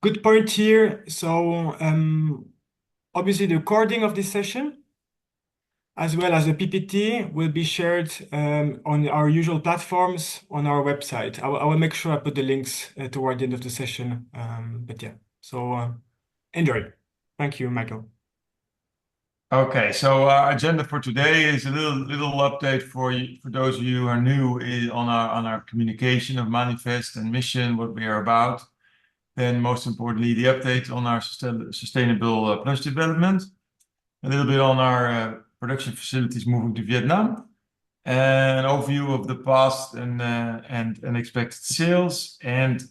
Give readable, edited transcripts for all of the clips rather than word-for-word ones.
Good point here. So, obviously, the recording of this session, as well as the PPT, will be shared on our usual platforms on our website. I will make sure I put the links toward the end of the session. But yeah, so enjoy. Thank you, Michael. Okay, so our agenda for today is a little update for you, for those of you who are new on our communication of manifest and mission, what we are about. Then, most importantly, the update on our sustainable plush development, a little bit on our production facilities moving to Vietnam, an overview of the past and expected sales, and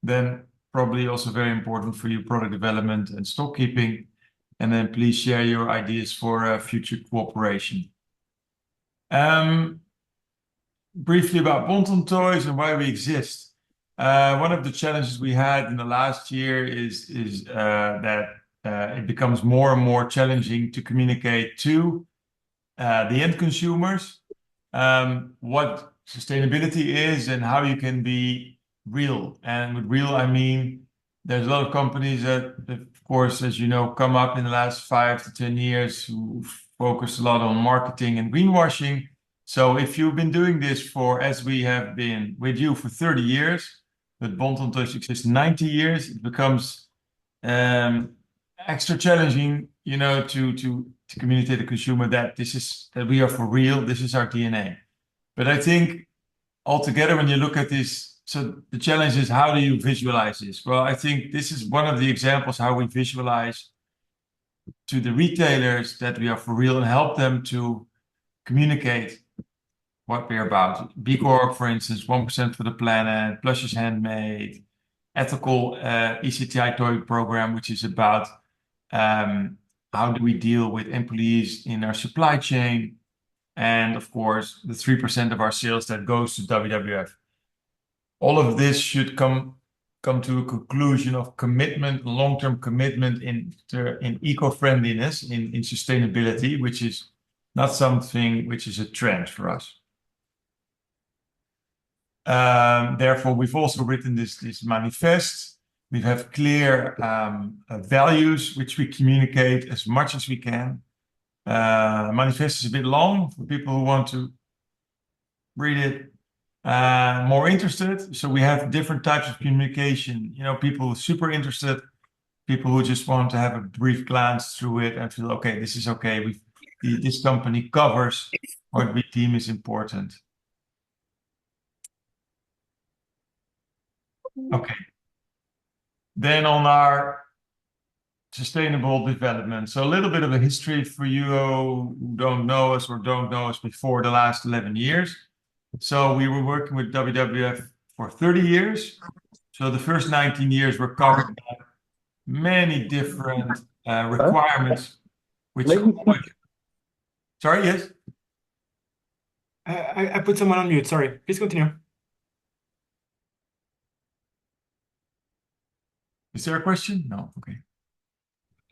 then probably also very important for you, product development and stock keeping. And then please share your ideas for future cooperation. Um, Briefly about Bonton Toys and why we exist. One of the challenges we had in the last year is that it becomes more and more challenging to communicate to the end consumers what sustainability is and how you can be real. And with real, I mean there's a lot of companies that, of course, as you know, come up in the last 5 to 10 years who focus a lot on marketing and greenwashing. So if you've been doing this for, as we have been with you for 30 years, but Bond on Touch exists 90 years, it becomes um, extra challenging, to communicate to the consumer that that we are for real, this is our DNA. But I think altogether, when you look at this, so the challenge is how do you visualize this? Well, I think this is one of the examples how we visualize to the retailers that we are for real and help them to communicate what we're about. B-Corp, for instance, 1% for the planet, Plush is handmade, ethical ECTI toy program, which is about how do we deal with employees in our supply chain, and of course the 3% of our sales that goes to WWF. All of this should come to a conclusion of commitment, long-term commitment in eco-friendliness, in sustainability, which is not something which is a trend for us. Therefore, we've also written this manifest. We have clear values which we communicate as much as we can. Manifest is a bit long for people who want to read it more interested. So we have different types of communication. People who are super interested, people who just want to have a brief glance through it and feel, okay, this is okay. This company covers what we deem is important. Okay. Then on our sustainable development. So a little bit of a history for you who don't know us or don't know us before the last 11 years. So we were working with WWF for 30 years. So the first 19 years were covered by many different requirements, which are always... Sorry, yes? I put someone on mute. Sorry. Please continue. Is there a question? No. Okay.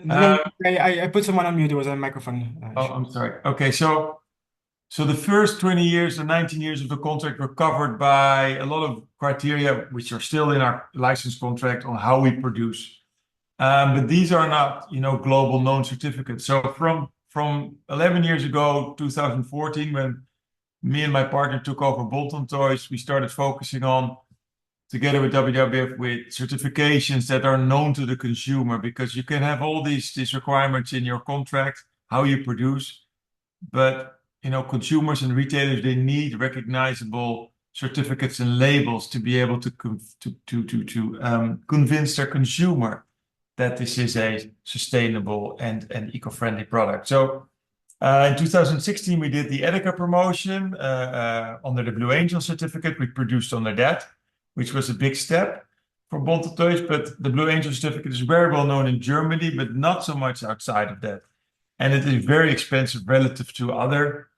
No, I put someone on mute. It was a microphone Oh, issue. I'm sorry. Okay, so the first 20 years, the 19 years of the contract were covered by a lot of criteria, which are still in our license contract on how we produce. But these are not, global known certificates. So from 11 years ago, 2014, when me and my partner took over Bolton Toys, we started focusing on, together with WWF, with certifications that are known to the consumer, because you can have all these requirements in your contract, how you produce, but consumers and retailers, they need recognizable certificates and labels to be able to convince their consumer that this is a sustainable and eco-friendly product. So in 2016, we did the Edeka promotion under the Blue Angel certificate. We produced under that, which was a big step for Bonte Toys. But the Blue Angel certificate is very well known in Germany, but not so much outside of that. And it is very expensive relative to other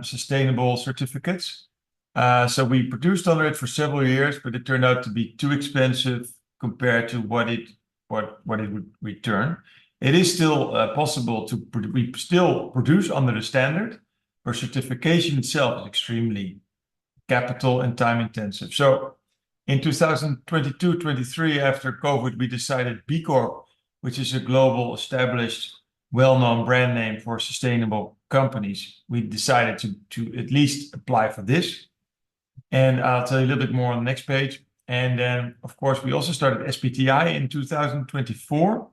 sustainable certificates. So we produced under it for several years, but it turned out to be too expensive compared to what it would return. It is still possible we still produce under the standard, but certification itself is extremely capital and time intensive. So In 2022-23, after COVID, we decided B-Corp, which is a global established, well-known brand name for sustainable companies. We decided to at least apply for this. And I'll tell you a little bit more on the next page. And then, of course, we also started SBTI in 2024.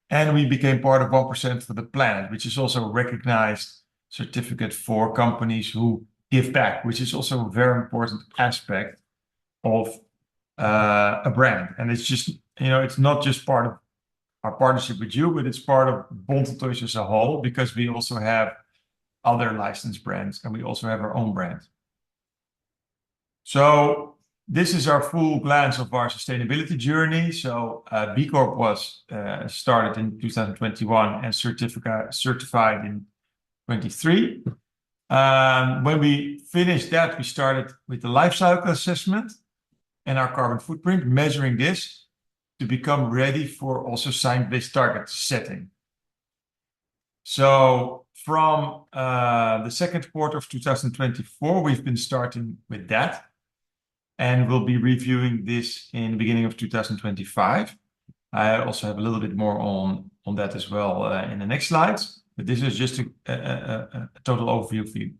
And we became part of 1% for the Planet, which is also a recognized certificate for companies who give back, which is also a very important aspect of a brand. And it's just, it's not just part of our partnership with you, but it's part of Bonteltoys as a whole, because we also have other licensed brands and we also have our own brand. So this is our full glance of our sustainability journey. So B Corp was started in 2021 and certified in 23. When we finished that, we started with the life cycle assessment and our carbon footprint, measuring this to become ready for also science-based target setting. So from the second quarter of 2024, we've been starting with that, and we'll be reviewing this in the beginning of 2025. I also have a little bit more on that as well in the next slides, but this is just a total overview for you.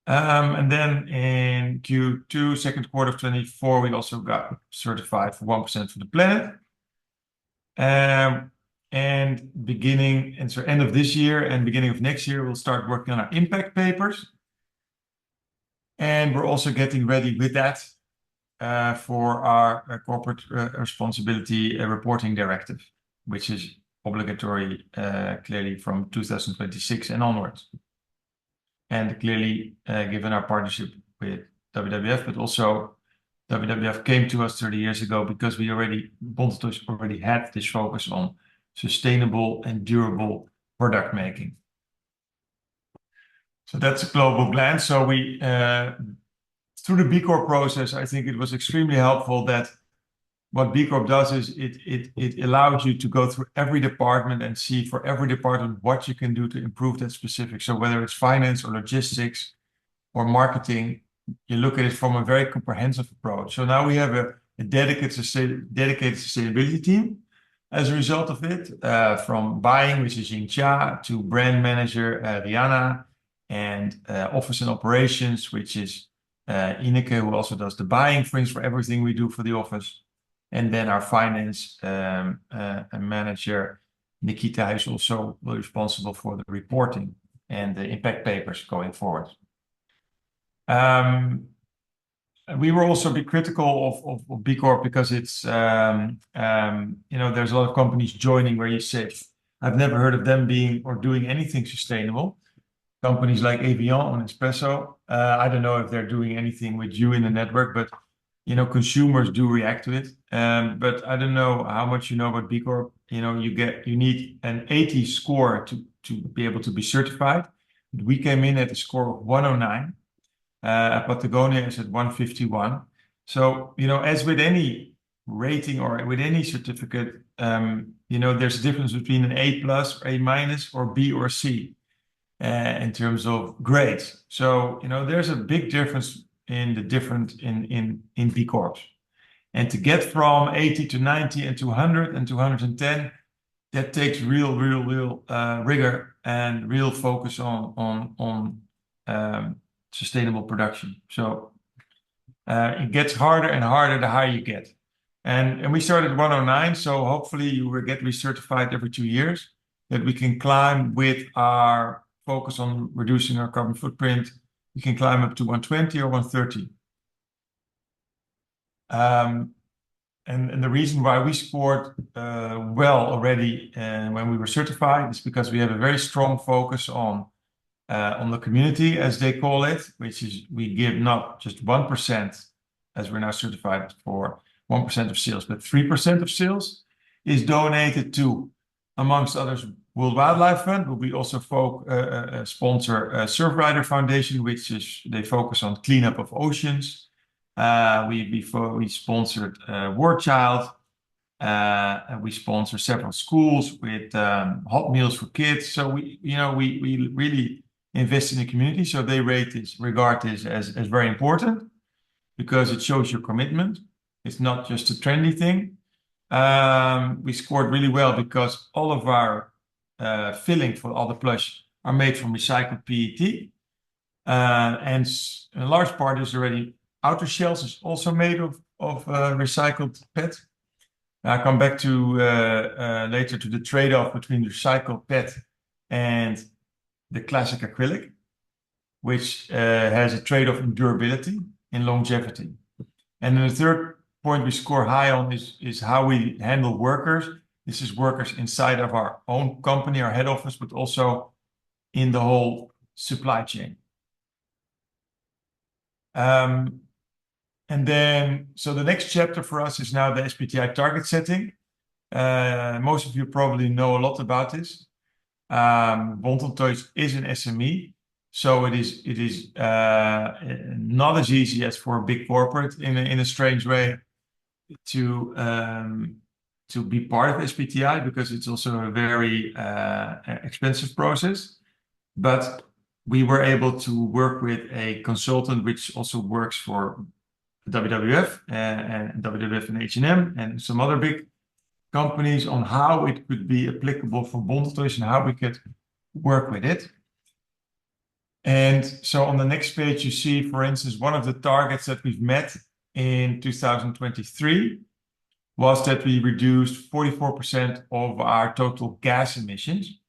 And then in Q2, second quarter of 24, we also got certified for 1% for the Planet. And so end of this year and beginning of next year, we'll start working on our impact papers. And we're also getting ready with that for our corporate responsibility reporting directive, which is obligatory clearly from 2026 and onwards. And clearly, given our partnership with WWF, but also WWF came to us 30 years ago because Bonteltoys already had this focus on sustainable and durable product making. So that's a global glance. So we, through the B Corp process, I think it was extremely helpful that what B Corp does is it allows you to go through every department and see for every department what you can do to improve that specific. So whether it's finance or logistics or marketing, you look at it from a very comprehensive approach. So now we have a dedicated sustainability team as a result of it, from buying, which is Ying Chia, to brand manager Rihanna, and office and operations, which is Ineke, who also does the buying, for instance, for everything we do for the office. And then our finance manager, Nikita, is also responsible for the reporting and the impact papers going forward. We will also be critical of B Corp because it's, there's a lot of companies joining where you say, I've never heard of them being or doing anything sustainable. Companies like Evian and Espresso, I don't know if they're doing anything with you in the network, but consumers do react to it. But I don't know how much you know about B Corp. You need an 80 score to be able to be certified. We came in at a score of 109. Patagonia is at 151. So, as with any rating or with any certificate, there's a difference between an A plus, A minus, or B or C in terms of grades. So, there's a big difference in B Corps. And to get from 80 to 90 and to 100 and to 110, that takes real rigor and real focus on sustainable production. So it gets harder and harder the higher you get. And we started at 109, so hopefully you will get recertified every 2 years, that we can climb with our focus on reducing our carbon footprint. We can climb up to 120 or 130. And the reason why we scored well already when we were certified is because we have a very strong focus on the community, as they call it, which is we give not just 1%, as we're now certified for 1% of sales, but 3% of sales is donated to, amongst others, World Wildlife Fund, but we also sponsor Surfrider Foundation, which is they focus on cleanup of oceans. We sponsored War Child. And we sponsor several schools with hot meals for kids. So we really invest in the community. So they regard this as very important. because it shows your commitment. It's not just a trendy thing. We scored really well because all of our filling for all the plush are made from recycled PET. And a large part is already outer shells is also made of recycled PET. I'll come back to later to the trade-off between recycled PET and the classic acrylic, which has a trade-off in durability and longevity. And then the third point we score high on is how we handle workers. This is workers inside of our own company, our head office, but also in the whole supply chain. And then, so the next chapter for us is now the SBTi target setting. Most of you probably know a lot about this. Bond Toys is an SME, so it is not as easy as for a big corporate in a strange way to be part of SBTi, because it's also a very expensive process. But we were able to work with a consultant which also works for WWF and WWF and H&M and some other big companies on how it could be applicable for Bond Toys and how we could work with it. And so on the next page, you see, for instance, one of the targets that we've met in 2023 was that we reduced 44% of our total gas emissions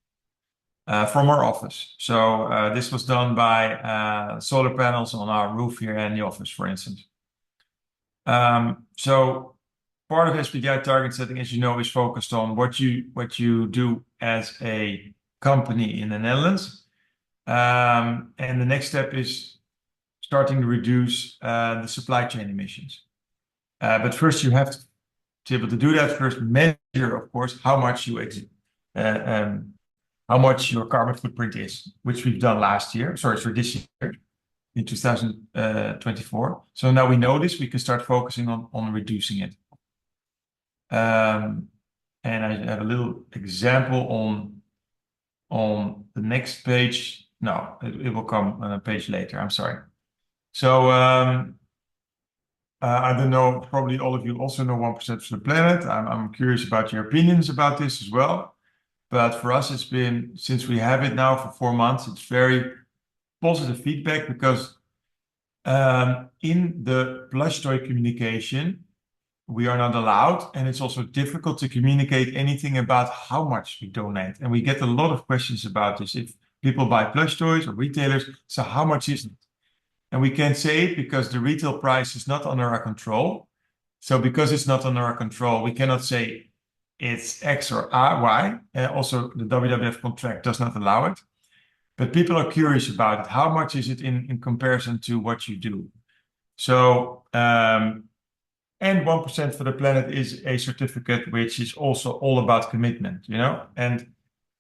from our office. So this was done by solar panels on our roof here in the office, for instance. So part of SBTi target setting, as you know, is focused on what you do as a company in the Netherlands. And the next step is starting to reduce the supply chain emissions. But first, you have to be able to do that. First, measure, of course, how much you exit, how much your carbon footprint is, which we've done last year. Sorry, for this year in 2024. So now we know this, we can start focusing on reducing it. And I have a little example on the next page. No, it will come on a page later. I'm sorry. So I don't know, probably all of you also know 1% for the planet. I'm curious about your opinions about this as well. But for us, it's been, since we have it now for 4 months, it's very positive feedback, because in the plush toy communication, we are not allowed, and it's also difficult to communicate anything about how much we donate. And we get a lot of questions about this. If people buy plush toys or retailers, so how much is it? And we can't say it because the retail price is not under our control. So because it's not under our control, we cannot say it's X or Y. Also, the WWF contract does not allow it. But people are curious about it. How much is it in comparison to what you do? So, and 1% for the planet is a certificate which is also all about commitment, you know? And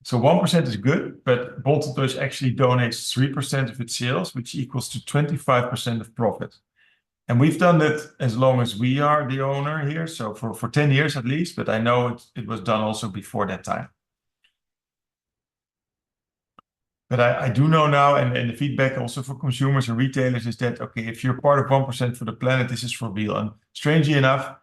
so 1% is good, but Bond Toys actually donates 3% of its sales, which equals to 25% of profit. And we've done that as long as we are the owner here, so for 10 years at least, but I know it was done also before that time. But I do know now, and the feedback also for consumers and retailers is that, okay, if you're part of 1% for the planet, this is for real. And strangely enough,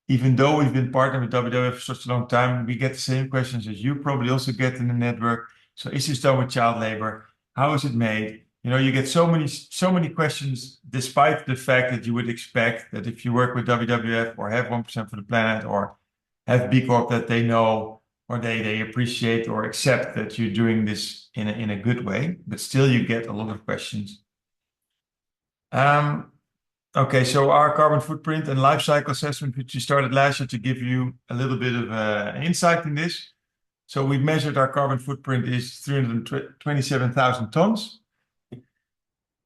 even though we've been partnered with WWF for such a long time, we get the same questions as you probably also get in the network. So is this done with child labor? How is it made? You know, you get so many questions, despite the fact that you would expect that if you work with WWF or have 1% for the planet or have B-Corp, that they know or they appreciate or accept that you're doing this in a good way. But still, you get a lot of questions. Okay, so our carbon footprint and life cycle assessment, which we started last year to give you a little bit of insight in this. So we've measured our carbon footprint is 327,000 tons.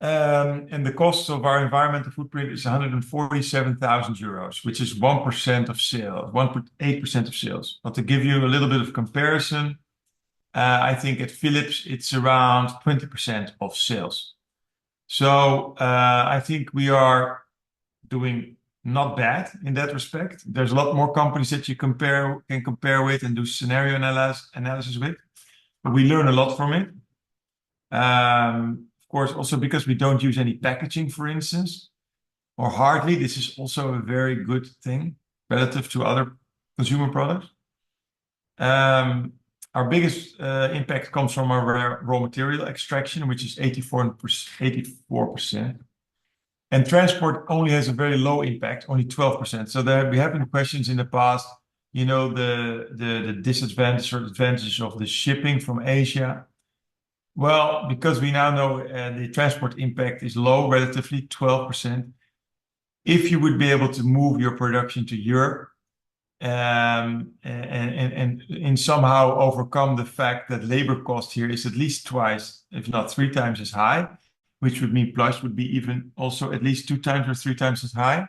And the cost of our environmental footprint is 147,000 euros, which is 1% of sales, 1.8% of sales. But to give you a little bit of comparison, I think at Philips, it's around 20% of sales. So I think we are doing not bad in that respect. There's a lot more companies that you can compare with and do scenario analysis with. But we learn a lot from it. Of course, also because we don't use any packaging, for instance, or hardly. This is also a very good thing relative to other consumer products. Our biggest impact comes from our raw material extraction, which is 84%. And transport only has a very low impact, only 12%. So there we have been questions in the past, the disadvantage or advantage of the shipping from Asia. Well, because we now know the transport impact is low, relatively 12%. If you would be able to move your production to Europe, and somehow overcome the fact that labor cost here is at least twice, if not three times as high, which would mean plush would be even also at least two times or three times as high.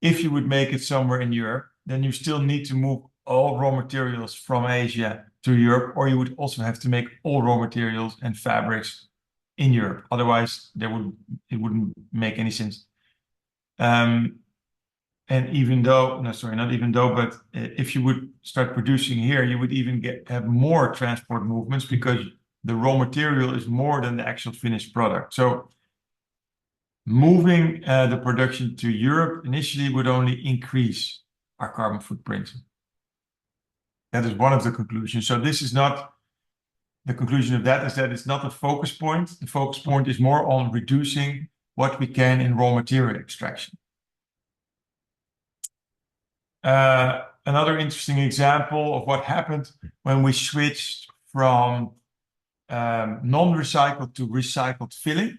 If you would make it somewhere in Europe, then you still need to move all raw materials from Asia to Europe, or you would also have to make all raw materials and fabrics in Europe. Otherwise, it wouldn't make any sense. And even though, no, sorry, not even though, but if you would start producing here, you would even have more transport movements because the raw material is more than the actual finished product. So moving the production to Europe initially would only increase our carbon footprint. That is one of the conclusions. So this is not the conclusion of that, is that it's not a focus point. The focus point is more on reducing what we can in raw material extraction. Another interesting example of what happened when we switched from non-recycled to recycled filling.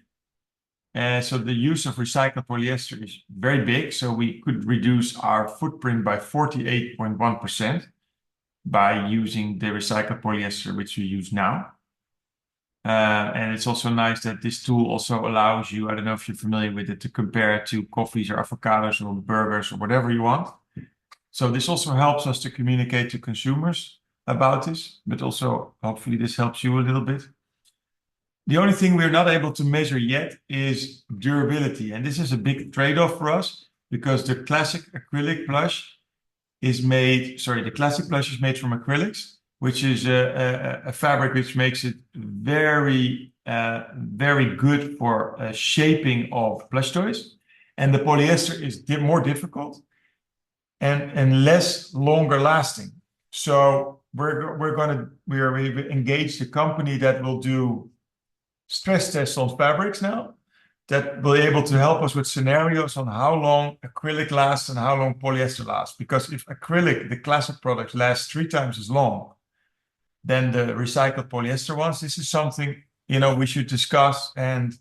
So the use of recycled polyester is very big. So we could reduce our footprint by 48.1% by using the recycled polyester, which we use now. And it's also nice that this tool also allows you, I don't know if you're familiar with it, to compare it to coffees or avocados or burgers or whatever you want. So this also helps us to communicate to consumers about this, but also hopefully this helps you a little bit. The only thing we're not able to measure yet is durability. And this is a big trade-off for us because the classic plush is made from acrylics, which is a fabric which makes it very, very good for shaping of plush toys. And the polyester is more difficult and less longer lasting. So we've engaged a company that will do stress tests on fabrics now that will be able to help us with scenarios on how long acrylic lasts and how long polyester lasts. Because if acrylic, the classic products, last three times as long than the recycled polyester ones, this is something we should discuss and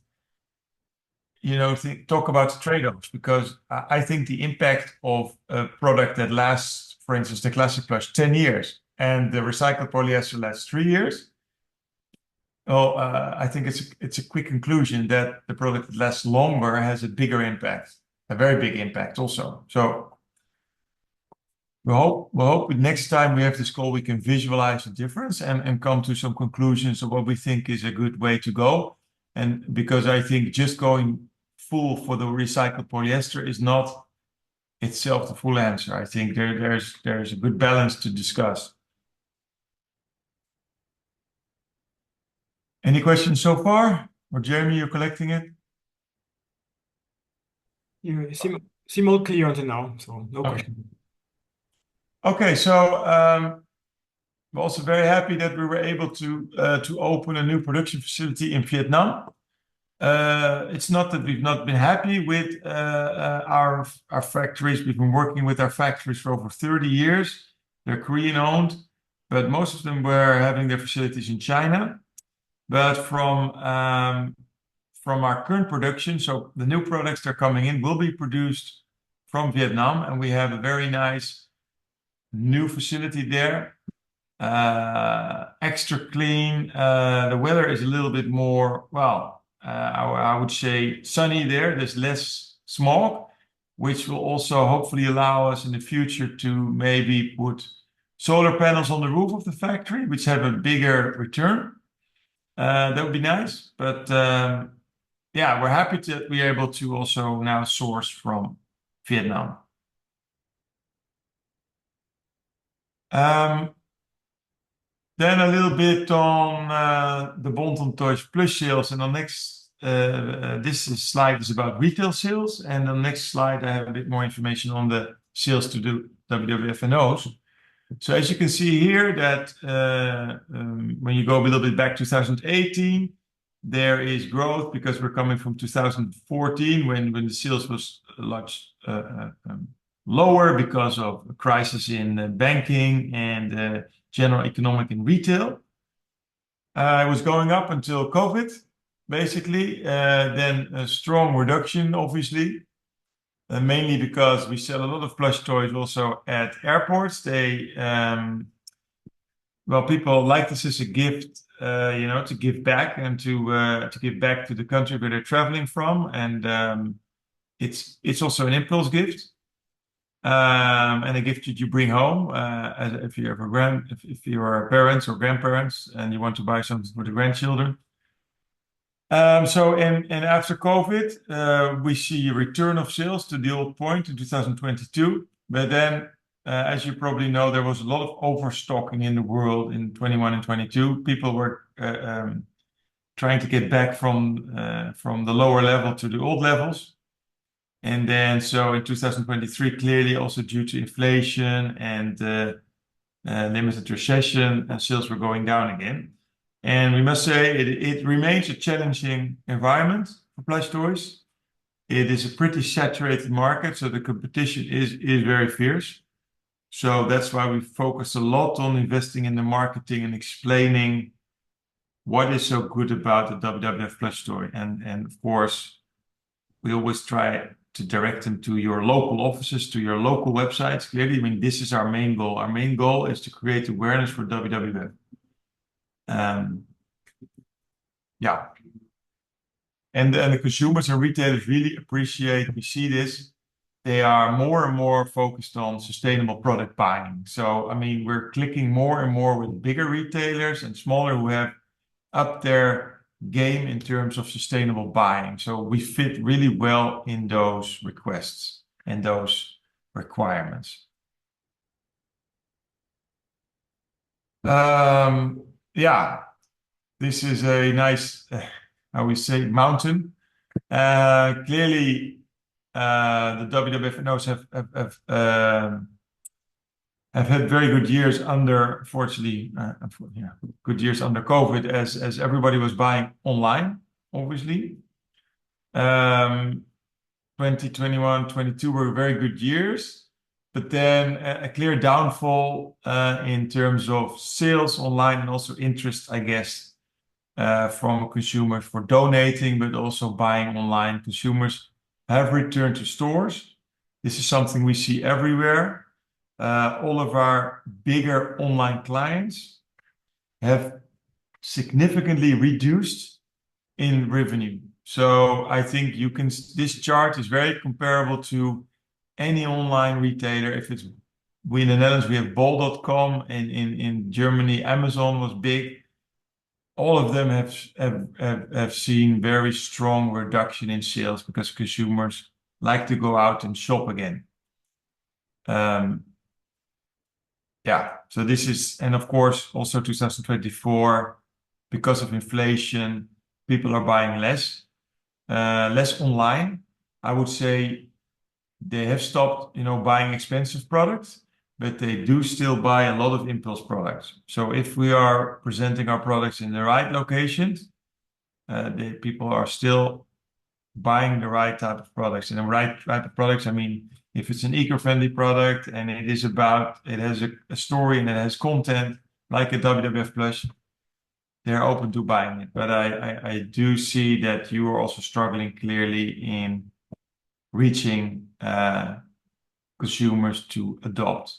talk about the trade-offs, because I think the impact of a product that lasts, for instance, the classic plush 10 years and the recycled polyester lasts 3 years. Well, I think it's a quick conclusion that the product that lasts longer has a bigger impact, a very big impact also. So we hope next time we have this call, we can visualize the difference and come to some conclusions of what we think is a good way to go. And because I think just going full for the recycled polyester is not itself the full answer. I think there's a good balance to discuss. Any questions so far? Or Jeremy, you're collecting it? You seem all clear until now, so no question. Okay, so we're also very happy that we were able to open a new production facility in Vietnam. It's not that we've not been happy with our factories. We've been working with our factories for over 30 years. They're Korean owned, but most of them were having their facilities in China. But from our current production, so the new products that are coming in will be produced from Vietnam, and we have a very nice new facility there. Extra clean. The weather is a little bit more, well, I would say sunny there. There's less smog, which will also hopefully allow us in the future to maybe put solar panels on the roof of the factory, which have a bigger return. That would be nice. But yeah, we're happy that we are able to also now source from Vietnam. Then a little bit on the Bon Ton Toys Plus sales. And the next this slide is about retail sales, and on the next slide, I have a bit more information on the sales to the WWF&Os. So as you can see here, that when you go a little bit back 2018, there is growth because we're coming from 2014 when the sales was much lower because of a crisis in banking and general economic and retail. It was going up until COVID, basically. Then a strong reduction, obviously, mainly because we sell a lot of plush toys also at airports. People like this as a gift, to give back and to give back to the country where they're traveling from, and it's also an impulse gift. And a gift that you bring home, if you have if you are parents or grandparents and you want to buy something for the grandchildren. And after COVID, we see a return of sales to the old point in 2022. But then, as you probably know, there was a lot of overstocking in the world in 21 and 22. People were trying to get back from the lower level to the old levels. And then, so in 2023, clearly also due to inflation and limited recession, sales were going down again. And we must say it remains a challenging environment for plush toys. It is a pretty saturated market, so the competition is very fierce. So that's why we focus a lot on investing in the marketing and explaining what is so good about the WWF plush toy. And of course, we always try to direct them to your local offices, to your local websites. Clearly, I mean, this is our main goal. Our main goal is to create awareness for WWF. Yeah. And the consumers and retailers really appreciate, we see this, they are more and more focused on sustainable product buying. So, I mean, we're clicking more and more with bigger retailers and smaller who have upped their game in terms of sustainable buying. So we fit really well in those requests and those requirements. Yeah, this is a nice, how we say, mountain. Clearly, the WWF&Os have had very good years under, unfortunately, good years under COVID as everybody was buying online, obviously. 2021, 22 were very good years, but then a clear downfall in terms of sales online and also interest, I guess, from consumers for donating, but also buying online. Consumers have returned to stores. This is something we see everywhere. All of our bigger online clients have significantly reduced in revenue. So I think this chart is very comparable to any online retailer. We in the Netherlands, we have bol.com, and in Germany, Amazon was big. All of them have seen very strong reduction in sales because consumers like to go out and shop again. Yeah, so this is, and of course, also 2024, because of inflation, people are buying less online. I would say they have stopped, buying expensive products, but they do still buy a lot of impulse products. So if we are presenting our products in the right locations, people are still buying the right type of products. And the right type of products, I mean, if it's an eco-friendly product and it has a story and it has content like a WWF plush, they're open to buying it. But I do see that you are also struggling clearly in reaching consumers to adopt.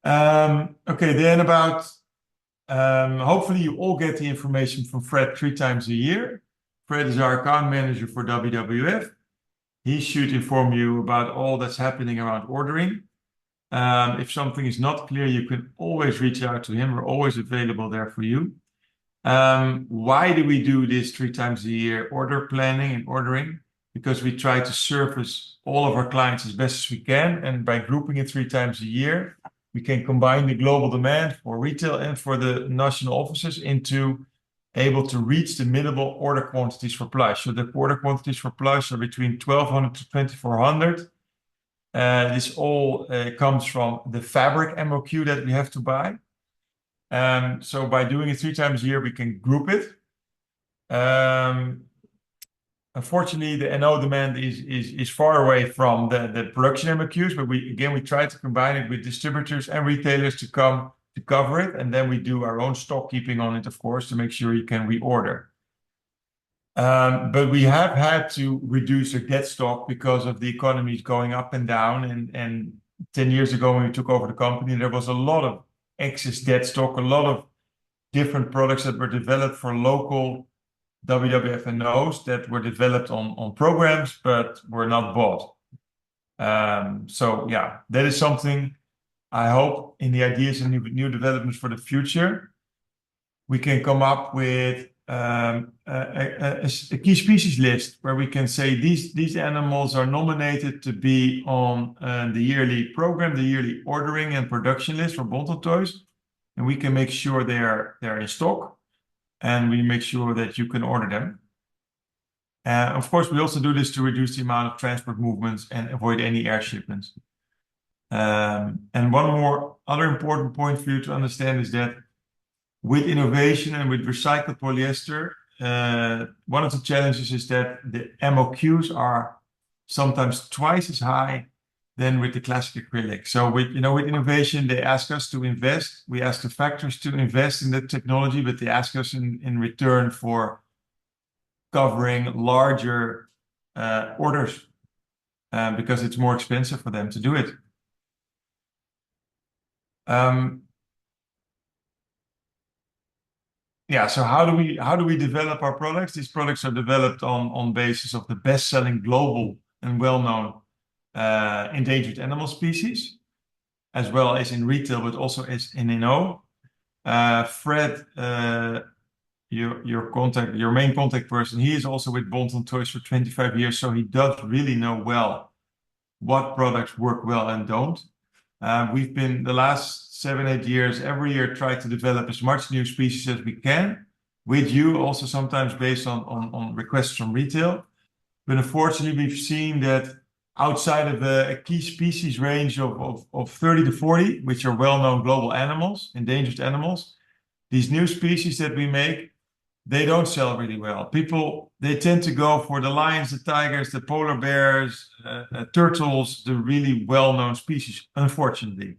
Okay, then hopefully you all get the information from Fred 3 times a year. Fred is our account manager for WWF. He should inform you about all that's happening around ordering. If something is not clear, you can always reach out to him. We're always available there for you. Why do we do this 3 times a year order planning and ordering? Because we try to service all of our clients as best as we can. And by grouping it 3 times a year, we can combine the global demand for retail and for the national offices into able to reach the minimal order quantities for plush. So the order quantities for plush are between 1,200 to 2,400. This all comes from the fabric MOQ that we have to buy. So by doing it 3 times a year, we can group it. Unfortunately, the NO demand is far away from the production MOQs, but we try to combine it with distributors and retailers to come to cover it, and then we do our own stock keeping on it, of course, to make sure you can reorder. But we have had to reduce our dead stock because of the economies going up and down. And 10 years ago, when we took over the company, there was a lot of excess dead stock, a lot of different products that were developed for local WWF NOs that were developed on programs but were not bought. So yeah, that is something I hope in the ideas and new developments for the future, we can come up with a key species list where we can say these animals are nominated to be on the yearly program, the yearly ordering and production list for Bonton Toys, and we can make sure they're in stock, and we make sure that you can order them. Of course, we also do this to reduce the amount of transport movements and avoid any air shipments. And one more other important point for you to understand is that with innovation and with recycled polyester, one of the challenges is that the MOQs are sometimes twice as high than with the classic acrylic. So with innovation, they ask us to invest. We ask the factories to invest in the technology, but they ask us in return for covering larger orders because it's more expensive for them to do it. Yeah, so how do we develop our products? These products are developed on basis of the best-selling global and well-known endangered animal species, as well as in retail, but also as in NO. Fred, your main contact person, he is also with Bonton Toys for 25 years, so he does really know well what products work well and don't. We've been the last 7-8 years, every year, tried to develop as much new species as we can with you, also sometimes based on requests from retail. But unfortunately, we've seen that outside of a key species range of 30 to 40, which are well-known global animals, endangered animals, these new species that we make, they don't sell really well. People, they tend to go for the lions, the tigers, the polar bears, turtles, the really well-known species, unfortunately.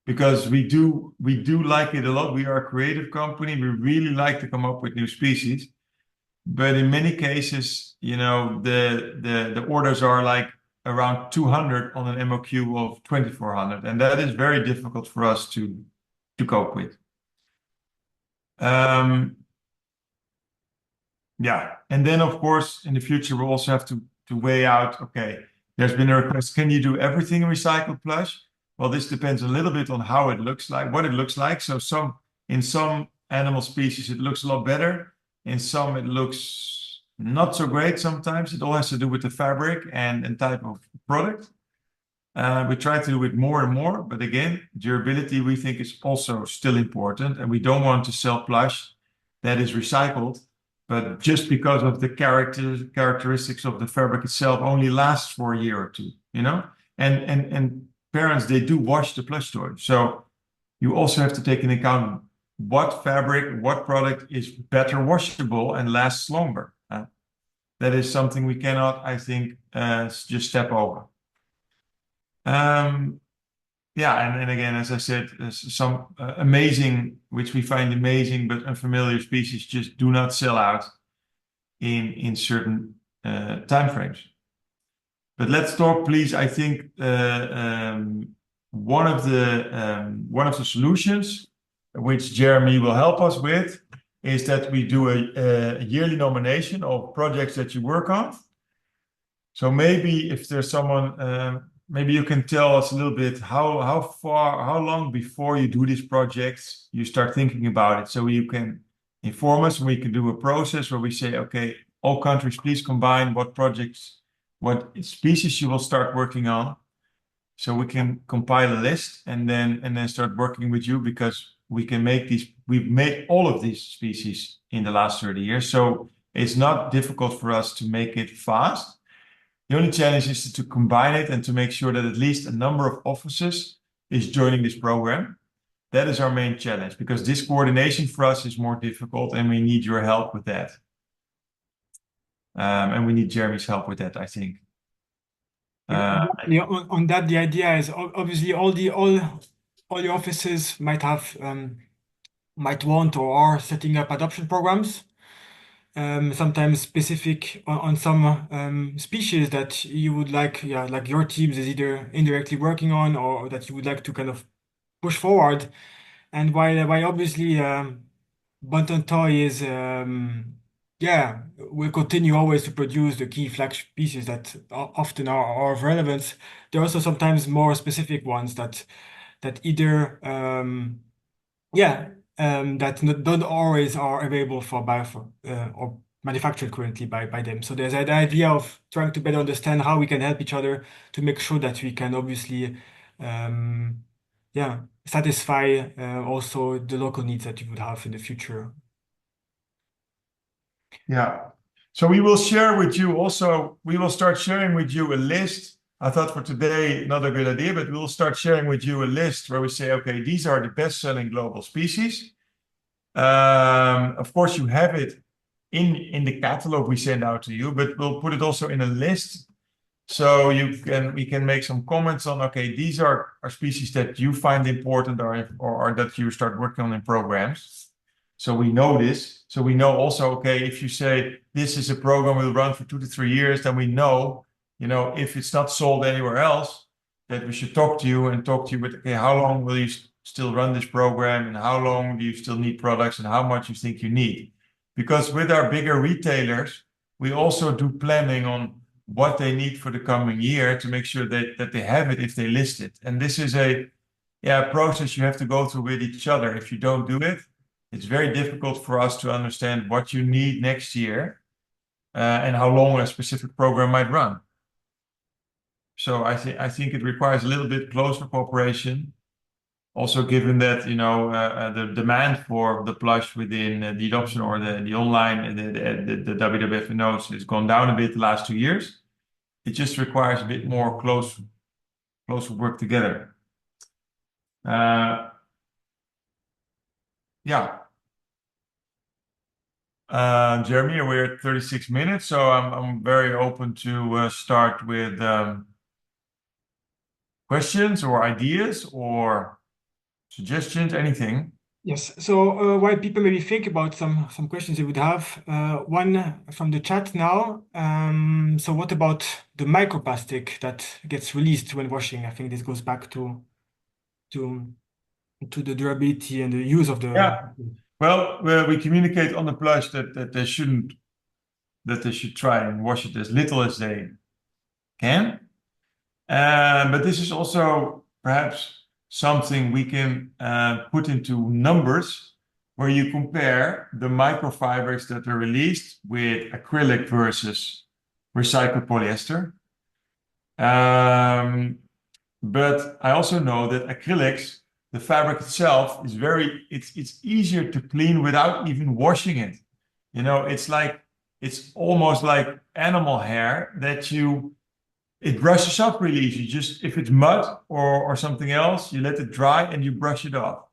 Because we do like it a lot. We are a creative company. We really like to come up with new species. But in many cases, the orders are like around 200 on an MOQ of 2,400. And that is very difficult for us to cope with. Yeah. And then, of course, in the future, we'll also have to weigh out, okay, there's been a request, can you do everything in recycled plush? Well, this depends a little bit on how it looks like, what it looks like. So in some animal species, it looks a lot better. In some, it looks not so great sometimes. It all has to do with the fabric and type of product. We try to do it more and more, but again, durability we think is also still important, and we don't want to sell plush that is recycled, but just because of the characteristics of the fabric itself only lasts for a year or two, And parents, they do wash the plush toy, so you also have to take into account what fabric, what product is better washable and lasts longer. That is something we cannot, I think, just step over. Yeah, and again, as I said, some amazing, which we find amazing but unfamiliar species just do not sell out in certain time frames. But let's talk, please. I think one of the solutions which Jeremy will help us with is that we do a yearly nomination of projects that you work on. So maybe if there's someone, maybe you can tell us a little bit how long before you do these projects you start thinking about it, so you can inform us, and we can do a process where we say, okay, all countries, please combine what projects, what species you will start working on, so we can compile a list and then start working with you, because we can make we've made all of these species in the last 30 years. So it's not difficult for us to make it fast. The only challenge is to combine it and to make sure that at least a number of offices is joining this program. That is our main challenge because this coordination for us is more difficult and we need your help with that. And we need Jeremy's help with that, I think. Yeah, Uh, exactly. On that, the idea is obviously all the offices might want or are setting up adoption programs, sometimes specific on some species that you would like, yeah, like your teams is either indirectly working on or that you would like to kind of push forward. And while obviously Bantam Toy is yeah, will continue always to produce the key flagship pieces that often are of relevance. There are also sometimes more specific ones that either yeah that don't always are available for or manufactured currently by them. So there's an idea of trying to better understand how we can help each other to make sure that we can obviously um, yeah satisfy also the local needs that you would have in the future. Yeah. So we will share with you also, we will start sharing with you a list. I thought for today, not a good idea, but we'll start sharing with you a list where we say, okay, these are the best-selling global species. Of course, you have it in the catalog we send out to you, but we'll put it also in a list so we can make some comments on, okay, these are species that you find important or that you start working on in programs. So we know this. So we know also, okay, if you say this is a program will run for 2 to 3 years, then we know, if it's not sold anywhere else, that we should talk to you and talk to you with, okay, how long will you still run this program and how long do you still need products and how much you think you need? Because with our bigger retailers, we also do planning on what they need for the coming year to make sure that they have it if they list it. And this is a process you have to go through with each other. If you don't do it, it's very difficult for us to understand what you need next year and how long a specific program might run. So I think it requires a little bit closer cooperation. Also, given that the demand for the plush within the adoption or the online the WWF nodes has gone down a bit the last 2 years. It just requires a bit more closer work together. Uh, yeah. Jeremy, we're at 36 minutes, so I'm very open to start with questions or ideas or suggestions, anything. Yes. So while people maybe think about some questions they would have, one from the chat now. So what about the microplastic that gets released when washing? I think this goes back to to the durability and the use of the. Yeah. Well, we communicate on the plush that they should try and wash it as little as they can. But this is also perhaps something we can put into numbers where you compare the microfibers that are released with acrylic versus recycled polyester. But I also know that acrylics, the fabric itself, it's easier to clean without even washing it. It's almost like animal hair that it brushes up really easy. Just if it's mud or something else, you let it dry and you brush it off.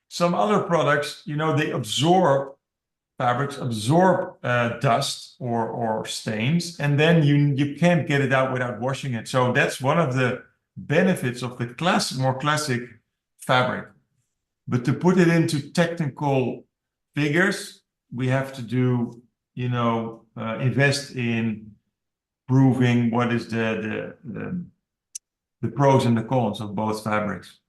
Some other products, fabrics absorb dust or stains, and then you can't get it out without washing it. So that's one of the benefits of the more classic fabric. But to put it into technical figures, we have to invest in proving what is the pros and the cons of both fabrics.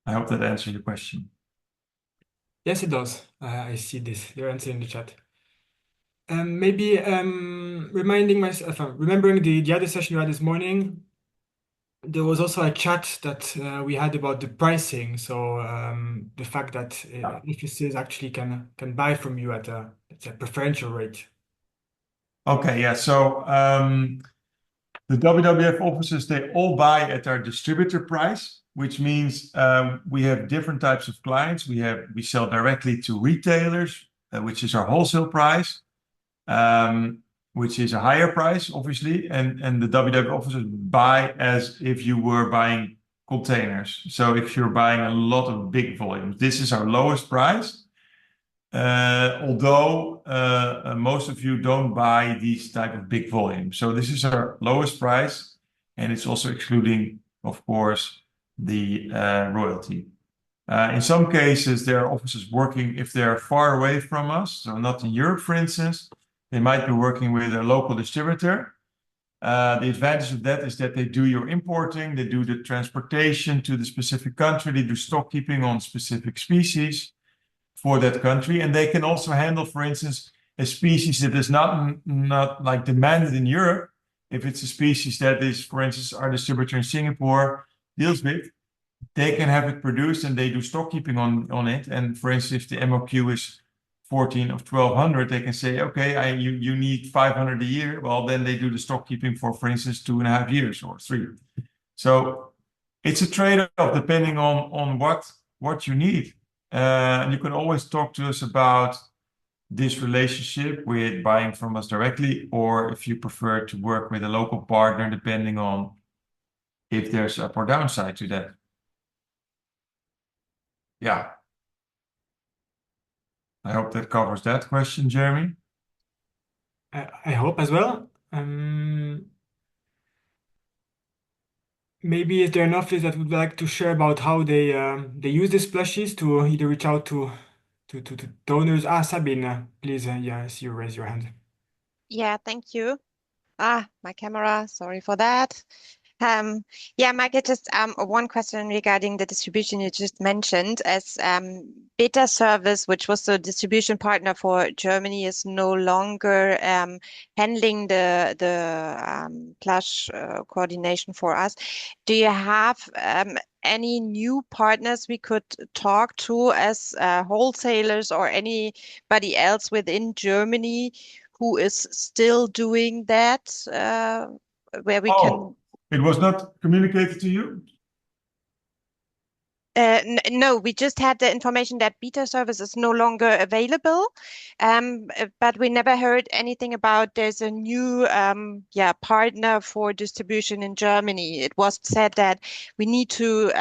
I hope that answers your question. Yes, it does. I see this. Your answer in the chat. Maybe remembering the other session you had this morning, there was also a chat that we had about the pricing. So the fact that offices actually can buy from you at a preferential rate. Okay, yeah. So The WWF offices, they all buy at our distributor price, which means we have different types of clients. We sell directly to retailers, which is our wholesale price, which is a higher price, obviously. And the WWF offices buy as if you were buying containers. So if you're buying a lot of big volumes, this is our lowest price. Although most of you don't buy these type of big volumes. So this is our lowest price, and it's also excluding, of course, the royalty. In some cases, there are offices working if they're far away from us, so not in Europe, for instance, they might be working with a local distributor. The advantage of that is that they do your importing, they do the transportation to the specific country, they do stock keeping on specific species for that country, and they can also handle, for instance, a species that is not like demanded in Europe. If it's a species that is, for instance, our distributor in Singapore deals with, they can have it produced and they do stock keeping on it. And for instance, if the MOQ is 14 of 1200, they can say, okay, you need 500 a year. Well, then they do the stock keeping for instance, 2.5 years or 3. So it's a trade-off depending on what you need. And you can always talk to us about this relationship with buying from us directly, or if you prefer to work with a local partner, depending on if there's up or downside to that. Yeah, I hope that covers that question, Jeremy. I hope as well. Maybe is there an office that would like to share about how they use these plushies to either reach out to donors? Sabine, please. Yeah, I see you raise your hand. Yeah, thank you. My camera, sorry for that. Yeah, Michael, just one question regarding the distribution you just mentioned. As Beta Service, which was the distribution partner for Germany, is no longer handling the plush coordination for us. Do you have any new partners we could talk to as wholesalers or anybody else within Germany who is still doing that, where we can? Oh, it was not communicated to you? No, we just had the information that beta service is no longer available, but we never heard anything about there's a new partner for distribution in Germany. It was said that we need to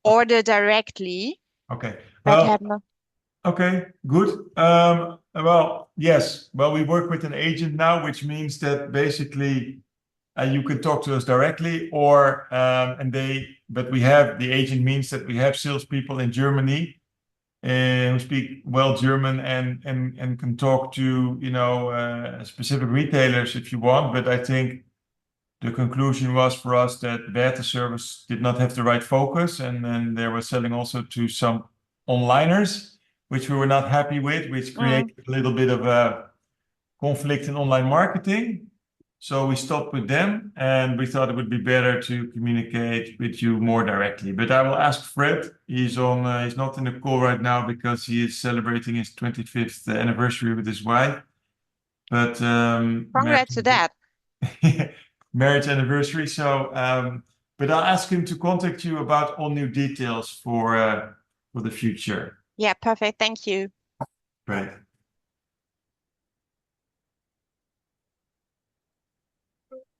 order directly, Okay. but Well, have no. okay, good. Well, yes. Well, we work with an agent now, which means that basically you can talk to us directly, or but we have the agent means that we have salespeople in Germany who speak well German and can talk to specific retailers if you want. But I think the conclusion was for us that Beta Service did not have the right focus, and then they were selling also to some onliners, which we were not happy with, which created a little bit of a conflict in online marketing. So we stopped with them, and we thought it would be better to communicate with you more directly. But I will ask Fred. He's not in the call right now because he is celebrating his 25th anniversary with his wife. But Congrats to that. marriage anniversary. So, but I'll ask him to contact you about all new details for the future. Yeah, perfect. Thank you. Great.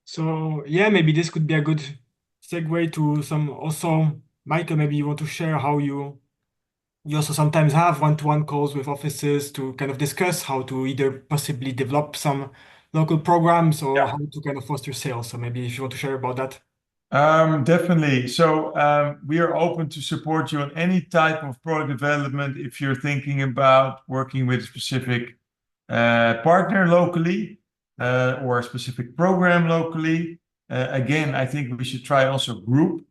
So yeah, maybe this could be a good segue to some also, Michael, maybe you want to share how you also sometimes have one-to-one calls with offices to kind of discuss how to either possibly develop some local programs or Yeah. how to kind of foster sales. So maybe if you want to share about that. Definitely. So we are open to support you on any type of product development if you're thinking about working with a specific partner locally or a specific program locally. Again, I think we should try also group,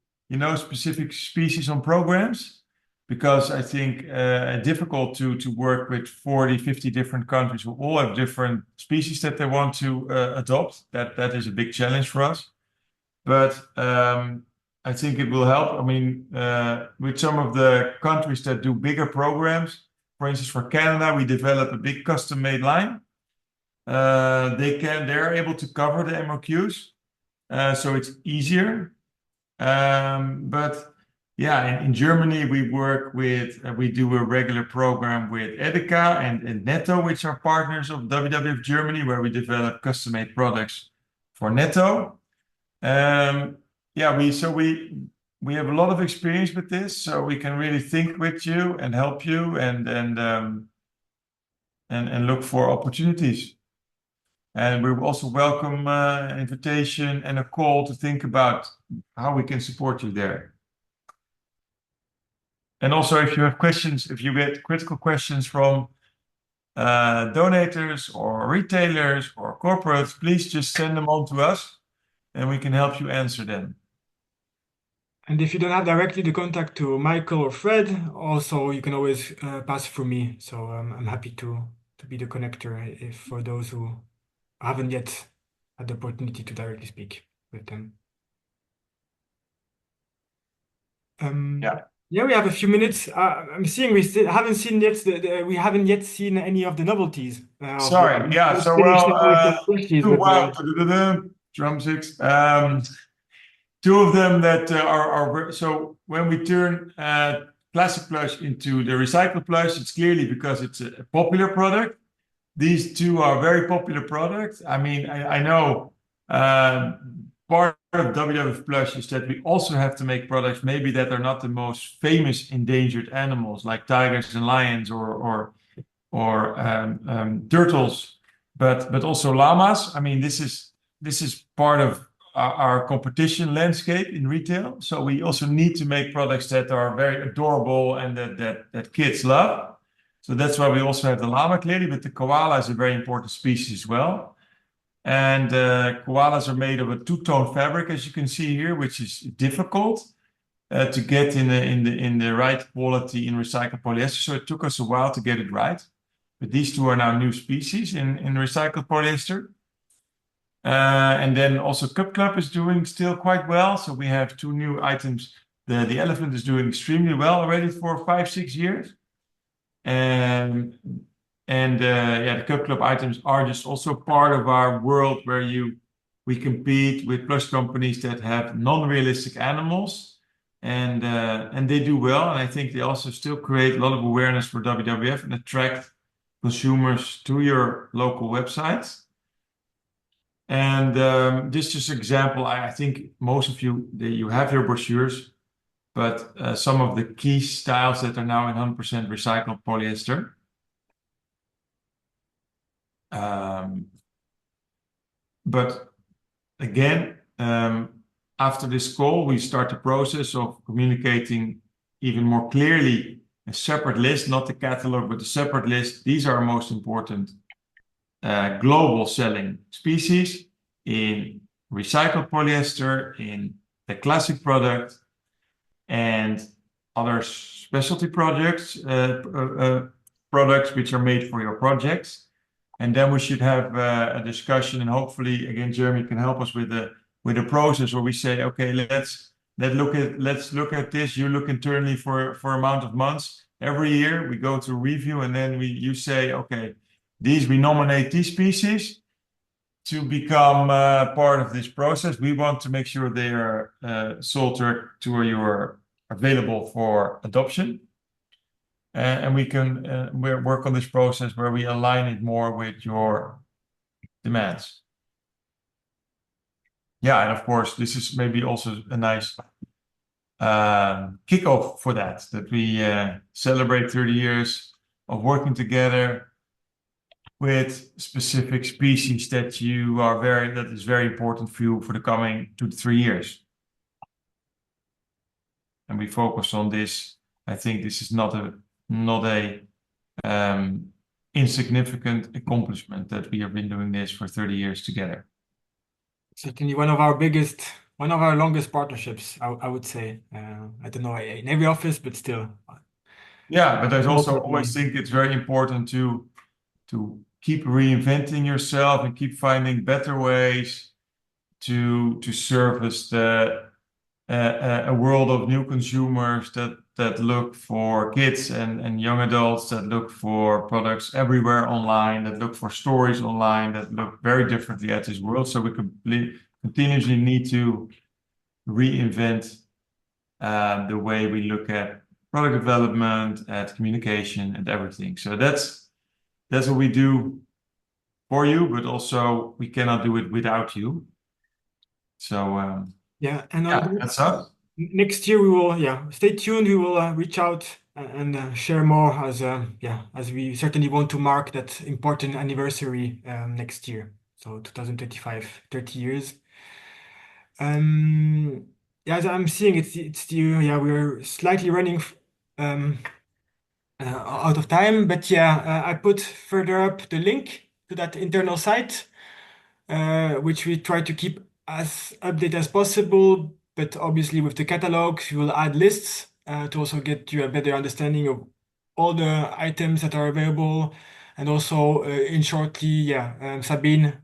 specific species on programs, because I think difficult to work with 40, 50 different countries who all have different species that they want to adopt. That is a big challenge for us. But I think it will help. I mean, with some of the countries that do bigger programs, for instance, for Canada, we develop a big custom-made line. They're able to cover the MOQs. so it's easier. But yeah, in Germany, we do a regular program with Edeka and Netto, which are partners of WWF Germany, where we develop custom-made products for Netto. Yeah, we have a lot of experience with this, so we can really think with you and help you and look for opportunities. And we also welcome an invitation and a call to think about how we can support you there. And also, if you have questions, if you get critical questions from donators or retailers or corporates, please just send them on to us and we can help you answer them. And if you don't have directly the contact to Michael or Fred, also you can always pass through me. So I'm happy to be the connector if for those who haven't yet had the opportunity to directly speak with them. Yeah. Yeah, we have a few minutes. I'm seeing we still haven't seen yet we haven't yet seen any of the novelties of Sorry. Yeah. the So, finished well, plushies, two, but wow, drumsticks. Two of them that so when we turn plastic plush into the recycled plush, it's clearly because it's a popular product. These two are very popular products. I mean, I know part of WWF Plus is that we also have to make products maybe that are not the most famous endangered animals like tigers and lions or turtles, but also llamas. I mean, this is part of our competition landscape in retail. So we also need to make products that are very adorable and that kids love. So that's why we also have the llama clearly, but the koala is a very important species as well. And koalas are made of a two-tone fabric, as you can see here, which is difficult to get in the right quality in recycled polyester. So it took us a while to get it right. But these two are now new species in recycled polyester. And then also Cup Club is doing still quite well. So we have two new items. The elephant is doing extremely well already for 5-6 years. And yeah, the Cup Club items are just also part of our world where we compete with plush companies that have non-realistic animals. And they do well. And I think they also still create a lot of awareness for WWF and attract consumers to your local websites. And this is an example. I think most of you have your brochures, but some of the key styles that are now in 100% recycled polyester. But again, after this call, we start the process of communicating even more clearly a separate list, not the catalog, but a separate list. These are our most important global selling species in recycled polyester, in the classic product, and other specialty products which are made for your projects. And then we should have a discussion, and hopefully, again, Jeremy can help us with the process where we say, okay, let's look at this. You look internally for amount of months. Every year we go to review, and then you say, okay, we nominate these species to become part of this process. We want to make sure they are sold to or you are available for adoption. And we can work on this process where we align it more with your demands. Yeah, and of course, this is maybe also a nice kickoff for that we celebrate 30 years of working together with specific species that is very important for you for the coming 2 to 3 years. And we focus on this. I think this is not a insignificant accomplishment that we have been doing this for 30 years together. Certainly one of our longest partnerships, I would say. I don't know in every office, but still. Yeah, but I also always think it's very important to keep reinventing yourself and keep finding better ways to service a world of new consumers that look for kids and young adults, that look for products everywhere online, that look for stories online, that look very differently at this world. So we continuously need to reinvent the way we look at product development, at communication, and everything. So that's what we do for you, but also we cannot do it without you. So Yeah, and yeah, that's us. next year we will, yeah, stay tuned. We will reach out and share more as yeah, as we certainly want to mark that important anniversary next year. So 2025, 30 years. Yeah, as I'm seeing, it's the yeah, we're slightly running um, out of time, but yeah, I put further up the link to that internal site, which we try to keep as updated as possible. But obviously, with the catalogs, we will add lists to also get you a better understanding of all the items that are available. And also, in shortly, yeah, Sabine,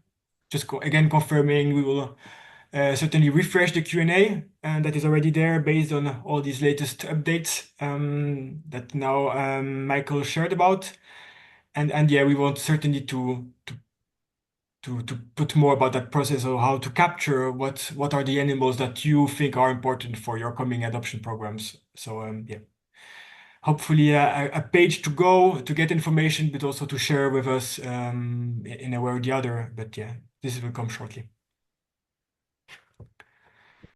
just again confirming, we will certainly refresh the Q&A that is already there based on all these latest updates that now Michael shared about. And yeah, we want certainly to put more about that process of how to capture what are the animals that you think are important for your coming adoption programs. So yeah, hopefully a page to go to get information, but also to share with us in a way or the other. But yeah, this will come shortly.